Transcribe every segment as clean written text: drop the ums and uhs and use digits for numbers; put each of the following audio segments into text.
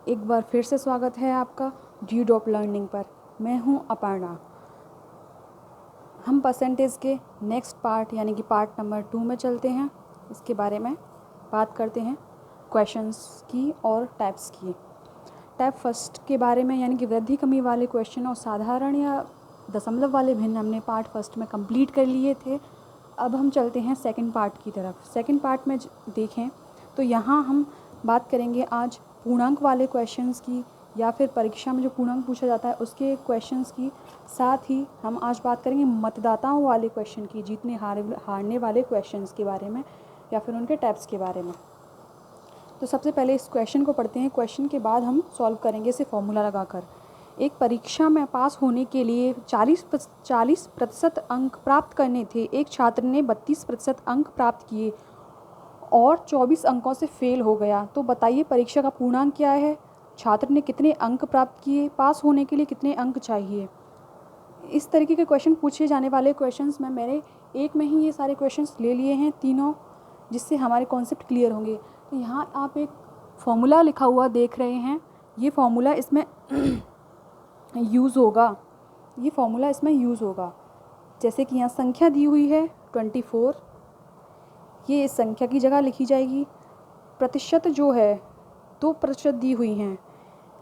एक बार फिर से स्वागत है आपका ड्यू ड्रॉप लर्निंग पर। मैं हूं अपर्णा। हम परसेंटेज के नेक्स्ट पार्ट यानी कि पार्ट नंबर 2 में चलते हैं। इसके बारे में बात करते हैं क्वेश्चंस की और टाइप्स की। टाइप फर्स्ट के बारे में यानी कि वृद्धि कमी वाले क्वेश्चन और साधारण या दशमलव वाले भिन्न हमने पार्ट फर्स्ट में कंप्लीट कर लिए थे। अब हम चलते हैं सेकंड पार्ट की तरफ। सेकंड पार्ट में देखें तो यहाँ हम बात करेंगे आज पूर्णांक वाले क्वेश्चंस की, या फिर परीक्षा में जो पूर्णांक पूछा जाता है उसके क्वेश्चंस की। साथ ही हम आज बात करेंगे मतदाताओं वाले क्वेश्चन की, जीतने हारने वाले क्वेश्चंस के बारे में या फिर उनके टाइप्स के बारे में। तो सबसे पहले इस क्वेश्चन को पढ़ते हैं। क्वेश्चन के बाद हम सॉल्व करेंगे इसे फॉर्मूला लगाकर। एक परीक्षा में पास होने के लिए 40% अंक प्राप्त करने थे। एक छात्र ने 32% अंक प्राप्त किए और 24 अंकों से फेल हो गया। तो बताइए परीक्षा का पूर्णांक क्या है, छात्र ने कितने अंक प्राप्त किए, पास होने के लिए कितने अंक चाहिए। इस तरीके के क्वेश्चन पूछे जाने वाले क्वेश्चंस में मैंने एक में ही ये सारे क्वेश्चंस ले लिए हैं तीनों, जिससे हमारे कॉन्सेप्ट क्लियर होंगे। तो यहाँ आप एक फॉर्मूला लिखा हुआ देख रहे हैं, ये फॉर्मूला इसमें यूज़ होगा। ये फॉर्मूला इसमें यूज़ होगा। जैसे कि यहाँ संख्या दी हुई है 24, ये इस संख्या की जगह लिखी जाएगी। प्रतिशत जो है 2% दी हुई हैं।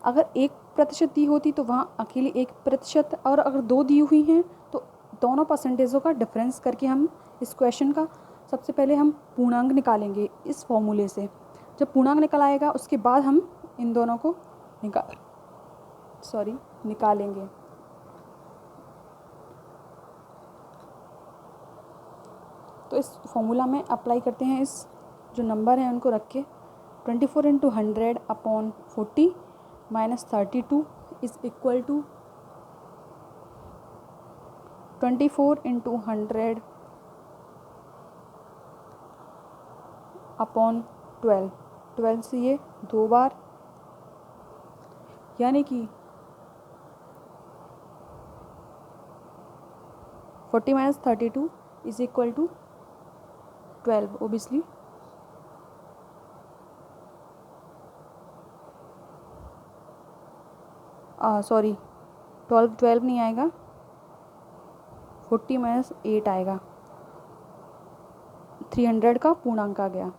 अगर 1% दी होती तो वहाँ अकेले 1%, और अगर 2 दी हुई हैं तो दोनों परसेंटेजों का डिफरेंस करके हम इस क्वेश्चन का सबसे पहले हम पूर्णांक निकालेंगे इस फॉर्मूले से। जब पूर्णांक निकल आएगा उसके बाद हम इन दोनों को निकालेंगे। तो इस फॉर्मूला में अप्लाई करते हैं। इस जो नंबर हैं उनको रख के 24 × 100 upon 40 minus 32 is equal to 24 × 100 upon 12 से ये 2 बार, यानी कि 40 minus 32 is equal to 12। Obviously sorry 12 नहीं आएगा, 40 माइनस 8 आएगा। 300 का पूर्णांक आ गया।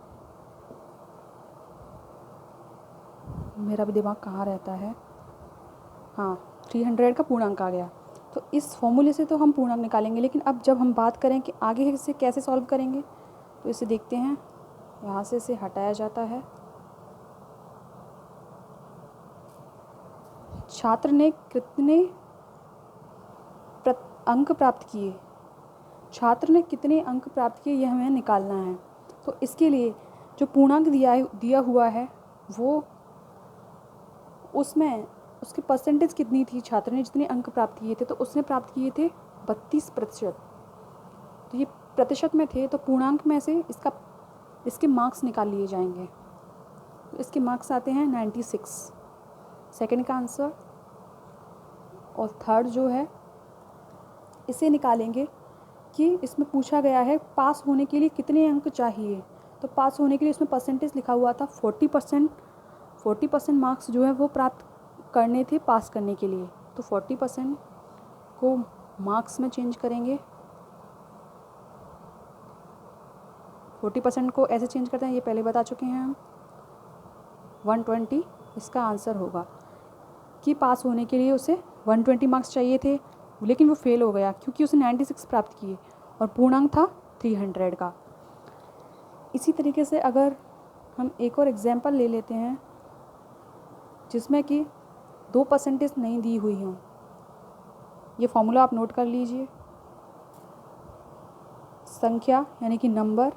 मेरा भी दिमाग कहाँ रहता है। हाँ, 300 का पूर्णांक आ गया। तो इस फॉर्मूले से तो हम पूर्णांक निकालेंगे, लेकिन अब जब हम बात करें कि आगे इसे कैसे सॉल्व करेंगे तो इसे देखते हैं। यहाँ से इसे हटाया जाता है। छात्र ने कितने अंक प्राप्त किए, छात्र ने कितने अंक प्राप्त किए, यह हमें निकालना है। तो इसके लिए जो पूर्णांक दिया हुआ है वो उसमें उसकी परसेंटेज कितनी थी, छात्र ने जितने अंक प्राप्त किए थे तो उसने प्राप्त किए थे 32%। तो ये प्रतिशत में थे, तो पूर्णांक में से इसके मार्क्स निकाल लिए जाएंगे। तो इसके मार्क्स आते हैं 96, सेकंड का आंसर। और थर्ड जो है इसे निकालेंगे कि इसमें पूछा गया है पास होने के लिए कितने अंक चाहिए। तो पास होने के लिए इसमें परसेंटेज लिखा हुआ था 40%। 40% मार्क्स जो है वो प्राप्त करने थे पास करने के लिए। तो 40% को मार्क्स में चेंज करेंगे। 40% को ऐसे चेंज करते हैं, ये पहले बता चुके हैं हम। 120 इसका आंसर होगा कि पास होने के लिए उसे 120 मार्क्स चाहिए थे, लेकिन वो फेल हो गया क्योंकि उसने 96 प्राप्त किए और पूर्णांक था 300 का। इसी तरीके से अगर हम एक और एग्जाम्पल ले लेते हैं जिसमें कि 2% नहीं दी हुई हों। ये फॉर्मूला आप नोट कर लीजिए। संख्या यानी कि नंबर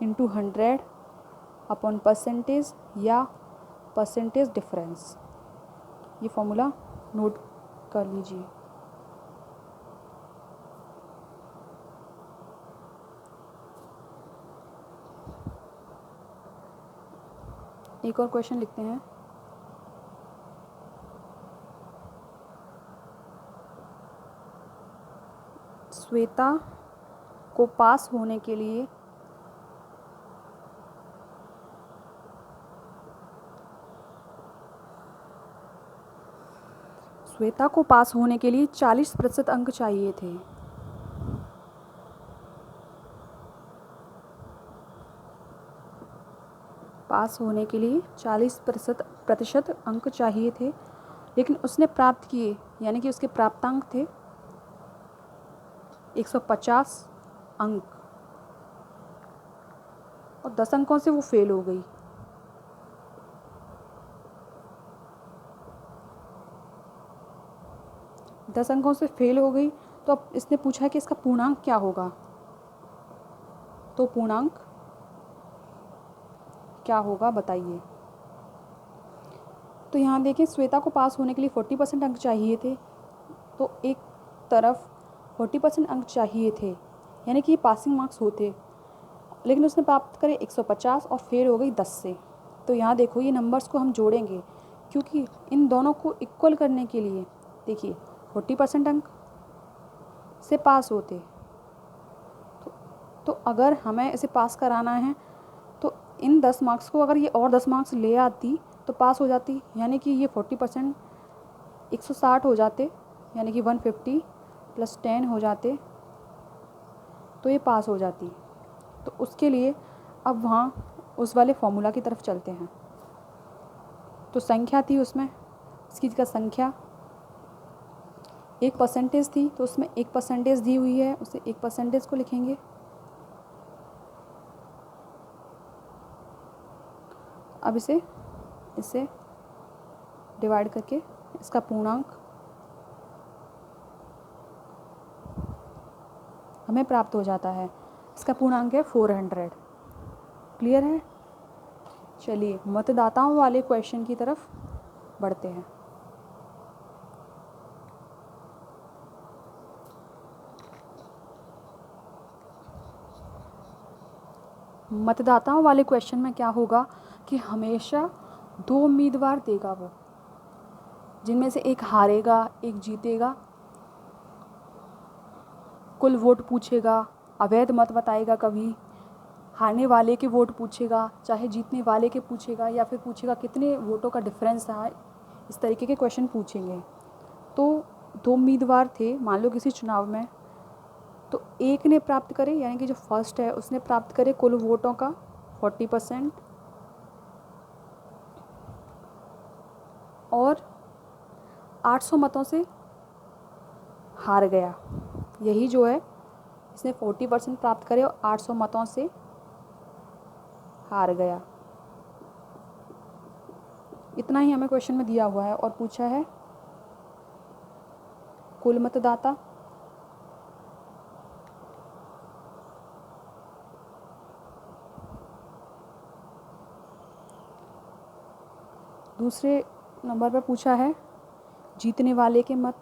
इंटू 100 अपॉन परसेंटेज या परसेंटेज डिफरेंस। ये फॉर्मूला नोट कर लीजिए। एक और क्वेश्चन लिखते हैं। श्वेता को पास होने के लिए श्वेता को पास होने के लिए 40% अंक चाहिए थे। पास होने के लिए 40% अंक चाहिए थे, लेकिन उसने प्राप्त किए, यानी कि उसके प्राप्तांक थे 150 अंक, और 10 अंकों से वो फेल हो गई। दस अंकों से फेल हो गई, तो अब इसने पूछा है कि इसका पूर्णांक क्या होगा। तो पूर्णांक क्या होगा बताइए। तो यहाँ देखिए, श्वेता को पास होने के लिए 40% अंक चाहिए थे, तो एक तरफ 40% अंक चाहिए थे, यानी कि ये पासिंग मार्क्स होते, लेकिन उसने प्राप्त करे 150 और फेल हो गई 10 से। तो यहाँ देखो, ये नंबर्स को हम जोड़ेंगे, क्योंकि इन दोनों को इक्वल करने के लिए देखिए 40% अंक से पास होते, तो अगर हमें इसे पास कराना है तो इन 10 मार्क्स को अगर ये और 10 मार्क्स ले आती तो पास हो जाती, यानी कि ये 40% 160 हो जाते, यानी कि 150 + 10 हो जाते, तो ये पास हो जाती। तो उसके लिए अब वहाँ उस वाले फॉर्मूला की तरफ चलते हैं। तो संख्या थी उसमें, इसकी का संख्या 1% थी, तो उसमें 1% दी हुई है, उसे 1% को लिखेंगे। अब इसे डिवाइड करके इसका पूर्णांक हमें प्राप्त हो जाता है। इसका पूर्णांक है 400। क्लियर है? चलिए मतदाताओं वाले क्वेश्चन की तरफ बढ़ते हैं। मतदाताओं वाले क्वेश्चन में क्या होगा कि हमेशा 2 उम्मीदवार देगा वो, जिनमें से एक हारेगा, एक जीतेगा, कुल वोट पूछेगा, अवैध मत बताएगा, कभी हारने वाले के वोट पूछेगा, चाहे जीतने वाले के पूछेगा, या फिर पूछेगा कितने वोटों का डिफरेंस रहा, इस तरीके के क्वेश्चन पूछेंगे। तो 2 उम्मीदवार थे मान लो किसी चुनाव में, तो एक ने प्राप्त करे, यानी कि जो फर्स्ट है उसने प्राप्त करे कुल वोटों का 40%, और 800 मतों से हार गया। यही जो है, इसने 40% प्राप्त करे और 800 मतों से हार गया। इतना ही हमें क्वेश्चन में दिया हुआ है, और पूछा है कुल मतदाता दूसरे नंबर पर पूछा है जीतने वाले के मत,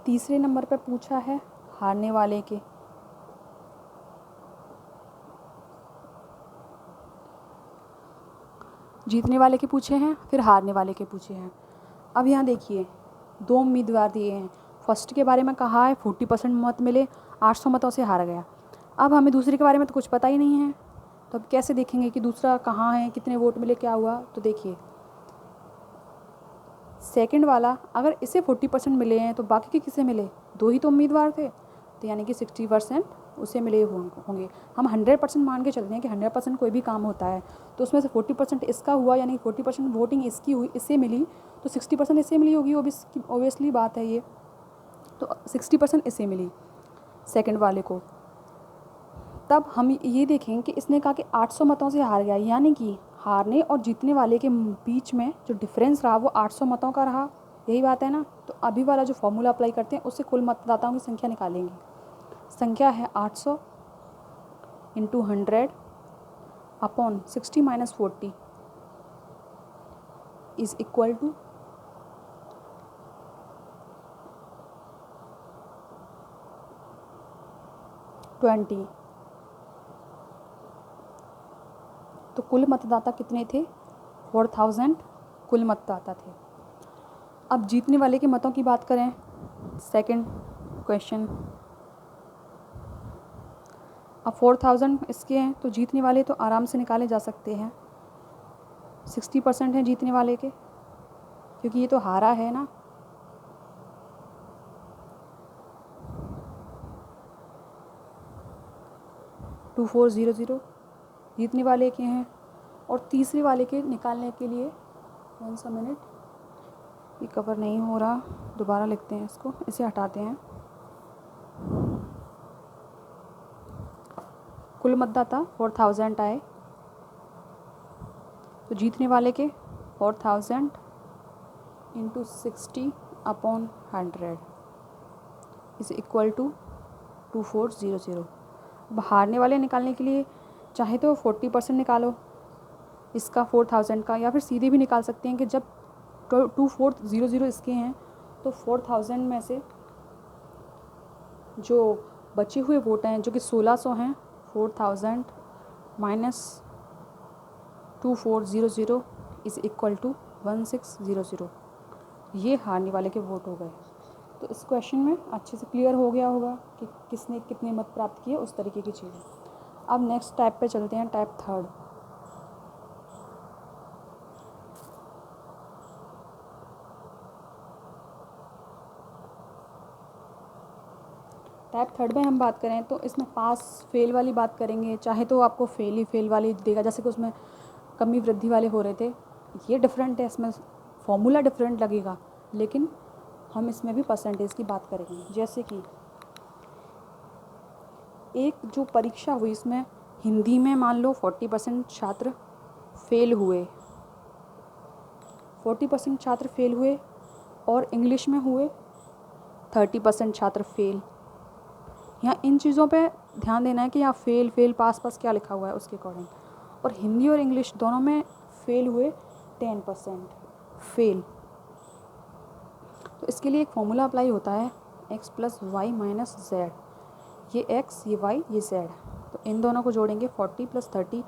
तीसरे नंबर पर पूछा है हारने वाले के, जीतने वाले के पूछे हैं, फिर हारने वाले के पूछे हैं। अब यहाँ देखिए 2 उम्मीदवार दिए हैं। फर्स्ट के बारे में कहा है 40% मत मिले, 800 मतों से हार गया। अब हमें दूसरे के बारे में तो कुछ पता ही नहीं है, तो अब कैसे देखेंगे कि दूसरा कहाँ है, कितने वोट मिले, क्या हुआ। तो देखिए सेकंड वाला, अगर इसे 40% मिले हैं तो बाकी के किसे मिले, 2 ही तो उम्मीदवार थे, तो यानी कि 60% उसे मिले होंगे। हम 100% मान के चलते हैं कि 100% कोई भी काम होता है, तो उसमें से 40% इसका हुआ, यानी 40% वोटिंग इसकी हुई, इससे मिली, तो 60% इससे मिली होगी, ओबियसली बात है ये। तो 60% इससे मिली सेकंड वाले को। तब हम ये देखेंगे कि इसने कहा कि 800 मतों से हार गया, यानी कि हारने और जीतने वाले के बीच में जो डिफरेंस रहा वो 800 मतों का रहा। यही बात है ना। तो अभी वाला जो फॉर्मूला अप्लाई करते हैं उससे कुल मतदाताओं की संख्या निकालेंगे। संख्या है 800 × 100 अपॉन 60 - 40 इज इक्वल टू 20। तो कुल मतदाता कितने थे, 4000 कुल मतदाता थे। अब जीतने वाले के मतों की बात करें, सेकंड क्वेश्चन, अब 4000 इसके हैं, तो जीतने वाले तो आराम से निकाले जा सकते हैं। 60% हैं जीतने वाले के, क्योंकि ये तो हारा है ना। टू 400 जीतने वाले के हैं। और तीसरे वाले के निकालने के लिए 1 मिनट, ये कवर नहीं हो रहा, दोबारा लिखते हैं इसको, इसे हटाते हैं। कुल मतदाता 4000 आए, तो जीतने वाले के 4000 इंटू 60/100 इज इक्वल टू 2400। अब हारने वाले निकालने के लिए चाहे तो 40% निकालो इसका 4000 का, या फिर सीधे भी निकाल सकते हैं कि जब 2400 इसके हैं तो 4000 में से जो बचे हुए वोट हैं जो कि 1600 हैं, 4000 माइनस 2400 इज़ इक्वल टू 1600। ये हारने वाले के वोट हो गए। तो इस क्वेश्चन में अच्छे से क्लियर हो गया होगा कि किसने कितने मत प्राप्त किए, उस तरीके की चीज़ें। अब नेक्स्ट टाइप पे चलते हैं, टाइप थर्ड। टाइप थर्ड में हम बात करें तो इसमें पास फेल वाली बात करेंगे। चाहे तो आपको फेल ही फेल वाली देगा, जैसे कि उसमें कमी वृद्धि वाले हो रहे थे, ये डिफरेंट है, इसमें फॉर्मूला डिफरेंट लगेगा, लेकिन हम इसमें भी परसेंटेज की बात करेंगे। जैसे कि एक जो परीक्षा हुई, इसमें हिंदी में मान लो 40% छात्र फेल हुए, 40% छात्र फेल हुए, और इंग्लिश में हुए 30% छात्र फेल। यहाँ इन चीज़ों पे ध्यान देना है कि यहाँ फेल फेल पास पास क्या लिखा हुआ है उसके अकॉर्डिंग। और हिंदी और इंग्लिश दोनों में फेल हुए 10% फेल। तो इसके लिए एक फॉर्मूला अप्लाई होता है, x + y - z। ये x, ये y, ये z, तो इन दोनों को जोड़ेंगे 40 + 30,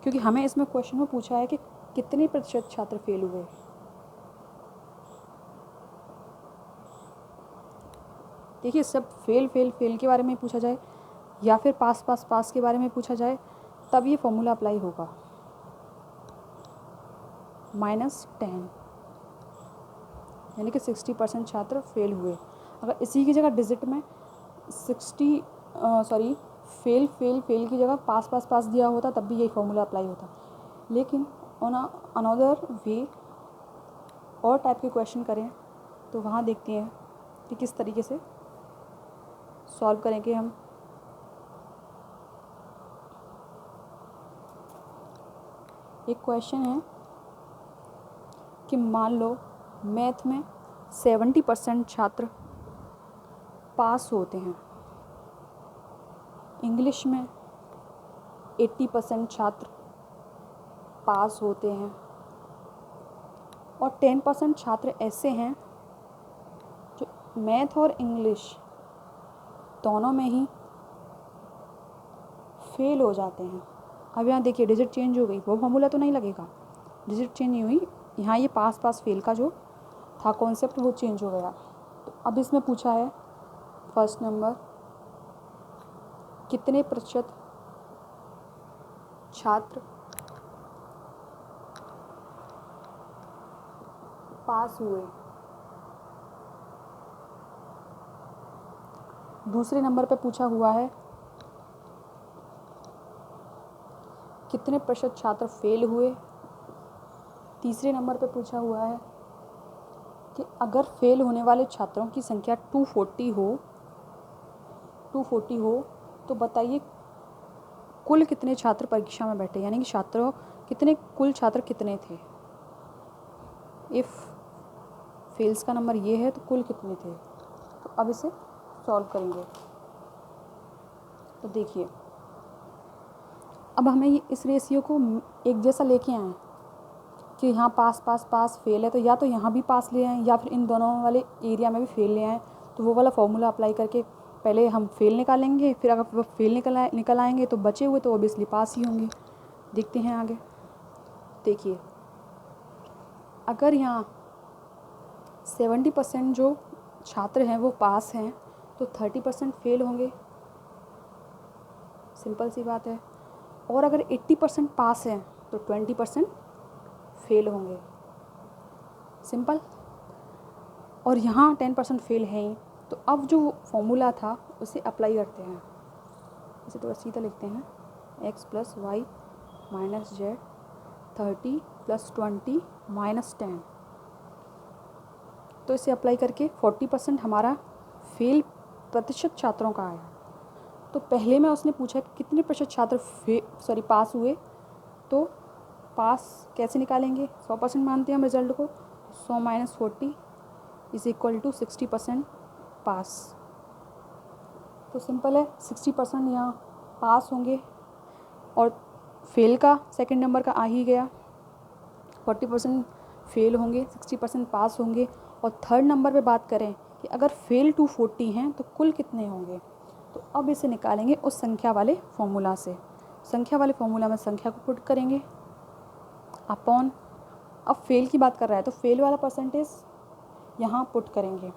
क्योंकि हमें इसमें क्वेश्चन में पूछा है कि कितने प्रतिशत छात्र फेल हुए। देखिए, सब फेल फेल फेल के बारे में पूछा जाए या फिर पास पास पास के बारे में पूछा जाए, तब ये फॉर्मूला अप्लाई होगा। -10 यानी कि 60% छात्र फेल हुए। अगर इसी की जगह डिजिट में फेल फेल फेल की जगह पास पास पास दिया होता, तब भी यही फॉर्मूला अप्लाई होता। लेकिन ऑन अनदर वे और टाइप के क्वेश्चन करें तो वहाँ देखते हैं कि किस तरीके से सॉल्व करेंगे हम। एक क्वेश्चन है कि मान लो मैथ में 70% छात्र पास होते हैं, इंग्लिश में 80% छात्र पास होते हैं, और 10% छात्र ऐसे हैं जो मैथ और इंग्लिश दोनों में ही फेल हो जाते हैं। अब यहाँ देखिए डिजिट चेंज हो गई, वो फॉर्मूला तो नहीं लगेगा, डिजिट चेंज नहीं हुई, यहाँ ये पास पास फेल का जो था कॉन्सेप्ट वो चेंज हो गया। तो अब इसमें पूछा है फर्स्ट नंबर, कितने प्रतिशत छात्र पास हुए। दूसरे नंबर पे पूछा हुआ है कितने प्रतिशत छात्र फेल हुए। तीसरे नंबर पे पूछा हुआ है कि अगर फेल होने वाले छात्रों की संख्या 240 हो तो बताइए कुल कितने छात्र परीक्षा में बैठे, यानी कि कुल छात्र कितने थे। इफ़ फेल्स का नंबर ये है तो कुल कितने थे। तो अब इसे सॉल्व करेंगे। तो देखिए, अब हमें इस रेशियो को एक जैसा लेके आए कि यहाँ पास पास पास फेल है, तो या तो यहाँ भी पास ले आएँ या फिर इन दोनों वाले एरिया में भी फेल ले आएँ। तो वो वाला फॉर्मूला अप्लाई करके पहले हम फेल निकालेंगे, फिर अगर वो फेल निकल आएंगे तो बचे हुए तो ऑब्वियसली पास ही होंगे। देखते हैं आगे। देखिए, अगर यहाँ 70% जो छात्र हैं वो पास हैं तो 30% फेल होंगे, सिंपल सी बात है। और अगर 80% पास हैं तो 20% फेल होंगे, सिंपल। और यहाँ 10% फेल है ही, तो अब जो फॉर्मूला था उसे अप्लाई करते हैं। इसे थोड़ा सीधा लिखते हैं, x + y - z 30 + 20 - 10। तो इसे अप्लाई करके 40% हमारा फेल प्रतिशत छात्रों का आया। तो पहले में उसने पूछा कि कितने प्रतिशत छात्र पास हुए, तो पास कैसे निकालेंगे, 100% मानते हैं हम रिज़ल्ट को, 100 - 40 = 60% पास। तो सिंपल है, 60% यहाँ पास होंगे और फेल का सेकंड नंबर का आ ही गया, 40% फेल होंगे, 60% पास होंगे। और थर्ड नंबर पे बात करें कि अगर फेल टू 40 हैं तो कुल कितने होंगे, तो अब इसे निकालेंगे उस संख्या वाले फॉर्मूला से। संख्या वाले फॉर्मूला में संख्या को पुट करेंगे अपॉन, अब फेल की बात कर रहा है तो फेल वाला परसेंटेज यहाँ पुट करेंगे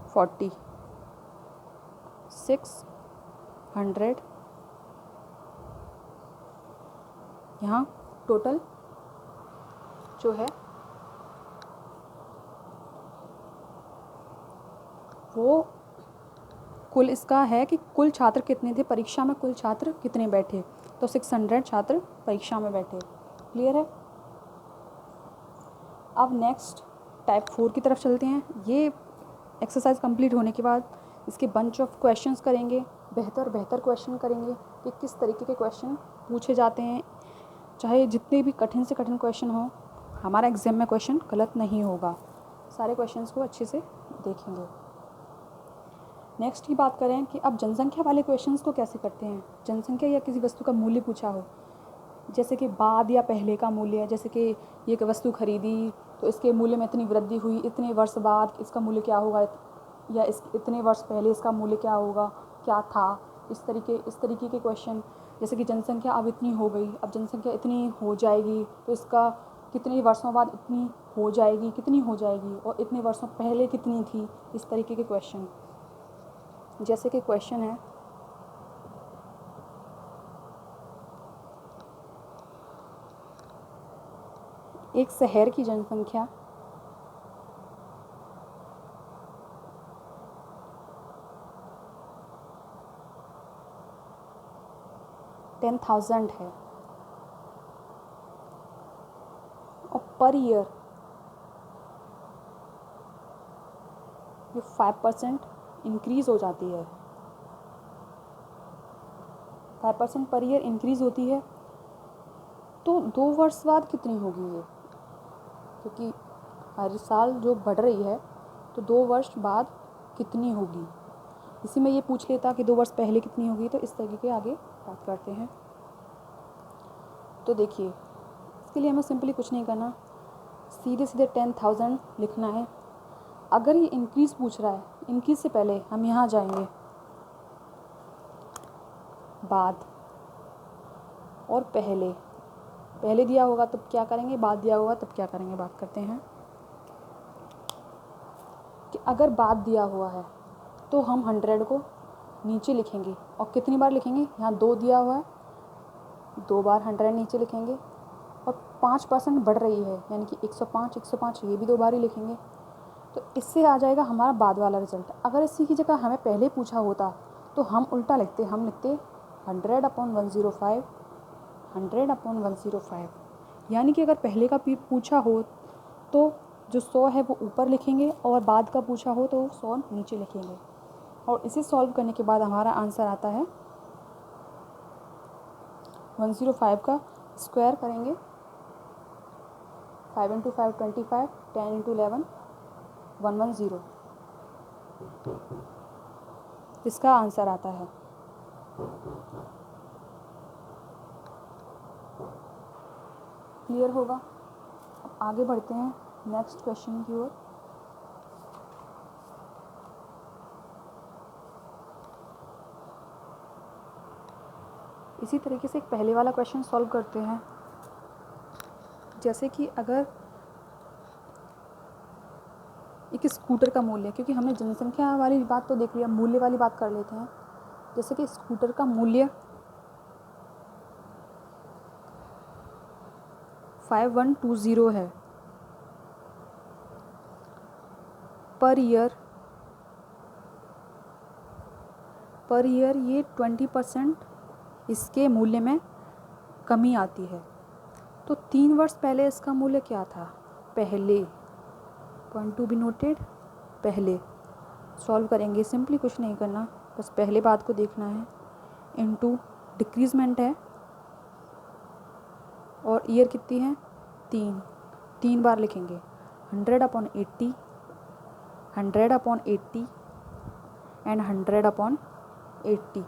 40, 600, यहाँ टोटल जो है वो कुल इसका है कि कुल छात्र कितने थे परीक्षा में, कुल छात्र कितने बैठे, तो 600 छात्र परीक्षा में बैठे। क्लियर है। अब नेक्स्ट टाइप 4 की तरफ चलते हैं। ये एक्सरसाइज कंप्लीट होने के बाद इसके बंच ऑफ क्वेश्चंस करेंगे, बेहतर क्वेश्चन करेंगे कि किस तरीके के क्वेश्चन पूछे जाते हैं। चाहे जितने भी कठिन से कठिन क्वेश्चन हो, हमारा एग्जाम में क्वेश्चन गलत नहीं होगा, सारे क्वेश्चंस को अच्छे से देखेंगे। नेक्स्ट की बात करें कि अब जनसंख्या वाले क्वेश्चंस को कैसे करते हैं। जनसंख्या या किसी वस्तु का मूल्य पूछा हो, जैसे कि बाद या पहले का मूल्य, जैसे कि ये वस्तु खरीदी तो इसके मूल्य में इतनी वृद्धि हुई, इतने वर्ष बाद इसका मूल्य क्या होगा, या इतने वर्ष पहले इसका मूल्य क्या होगा, क्या था, इस तरीके के क्वेश्चन। जैसे कि जनसंख्या अब इतनी हो गई, अब जनसंख्या इतनी हो जाएगी तो इसका कितने वर्षों बाद इतनी हो जाएगी, कितनी हो जाएगी, और इतने वर्षों पहले कितनी थी, इस तरीके के क्वेश्चन। जैसे कि क्वेश्चन है, एक शहर की जनसंख्या 10,000 है और पर ईयर ये 5% इंक्रीज़ हो जाती है, 5% पर ईयर इंक्रीज़ होती है, तो 2 वर्ष बाद कितनी होगी ये, क्योंकि हर साल जो बढ़ रही है तो 2 वर्ष बाद कितनी होगी। इसी में ये पूछ लेता कि 2 वर्ष पहले कितनी होगी, तो इस तरीके आगे बात करते हैं। तो देखिए, इसके लिए हमें सिंपली कुछ नहीं करना, सीधे 10,000 लिखना है। अगर ये इंक्रीज़ पूछ रहा है, इंक्रीज़ से पहले हम यहाँ जाएंगे बाद और पहले दिया होगा तब क्या करेंगे, बाद दिया होगा तब क्या करेंगे। बात करते हैं कि अगर बाद दिया हुआ है तो हम 100 को नीचे लिखेंगे, और कितनी बार लिखेंगे, यहाँ 2 दिया हुआ है, 2 बार 100 नीचे लिखेंगे, और 5% बढ़ रही है यानी कि 105 ये भी 2 बार ही लिखेंगे। तो इससे आ जाएगा हमारा बाद वाला रिजल्ट। अगर इसी की जगह हमें पहले पूछा होता तो हम उल्टा लिखते, हम लिखते 100/105, 100/105। यानी कि अगर पहले का पूछा हो तो जो 100 है वो ऊपर लिखेंगे, और बाद का पूछा हो तो 100 नीचे लिखेंगे। और इसे सॉल्व करने के बाद हमारा आंसर आता है 105 का स्क्वायर करेंगे, 5 × 5 25, 10 × 11 110, इसका आंसर आता है। क्लियर होगा। अब आगे बढ़ते हैं नेक्स्ट क्वेश्चन की ओर। इसी तरीके से एक पहले वाला क्वेश्चन सॉल्व करते हैं। जैसे कि अगर एक स्कूटर का मूल्य, क्योंकि हमने जनसंख्या वाली बात तो देख लिया, मूल्य वाली बात कर लेते हैं। जैसे कि स्कूटर का मूल्य 5120 है पर ईयर ये 20% इसके मूल्य में कमी आती है। तो 3 वर्ष पहले इसका मूल्य क्या था? पहले, पॉइंट टू बी नोटेड, पहले सॉल्व करेंगे। सिंपली कुछ नहीं करना, बस पहले बात को देखना है। इनटू डिक्रीजमेंट है और ईयर कितनी है? 3 बार लिखेंगे। 100/80, 100/80 एंड 100/80।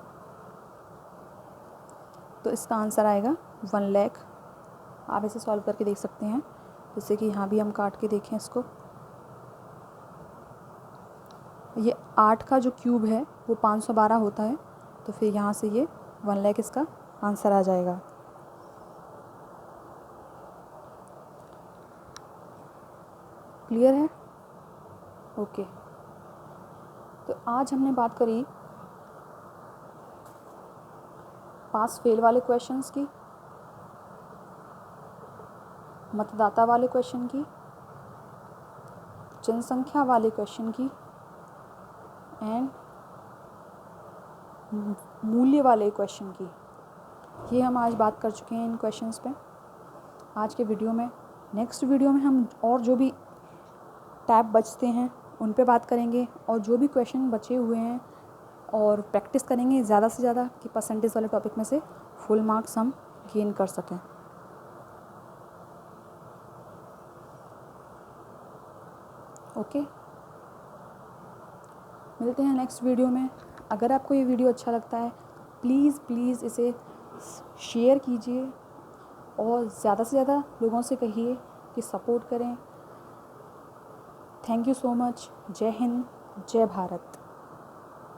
तो इसका आंसर आएगा 1 लाख। आप इसे सॉल्व करके देख सकते हैं, जैसे कि यहाँ भी हम काट के देखें इसको। ये 8 का जो क्यूब है वो 512 होता है, तो फिर यहाँ से ये 1 लाख इसका आंसर आ जाएगा। क्लियर है? ओके। तो आज हमने बात करी पास फेल वाले क्वेश्चंस की, मतदाता वाले क्वेश्चन की, जनसंख्या वाले क्वेश्चन की एंड मूल्य वाले क्वेश्चन की। ये हम आज बात कर चुके हैं इन क्वेश्चंस पे आज के वीडियो में। नेक्स्ट वीडियो में हम और जो भी टैब बचते हैं उन पे बात करेंगे, और जो भी क्वेश्चन बचे हुए हैं और प्रैक्टिस करेंगे ज़्यादा से ज़्यादा कि परसेंटेज वाले टॉपिक में से फुल मार्क्स हम गेन कर सकें। ओके, मिलते हैं नेक्स्ट वीडियो में। अगर आपको ये वीडियो अच्छा लगता है प्लीज़ इसे शेयर कीजिए और ज़्यादा से ज़्यादा लोगों से कहिए कि सपोर्ट करें। Thank you so much. जय हिंद, जय भारत।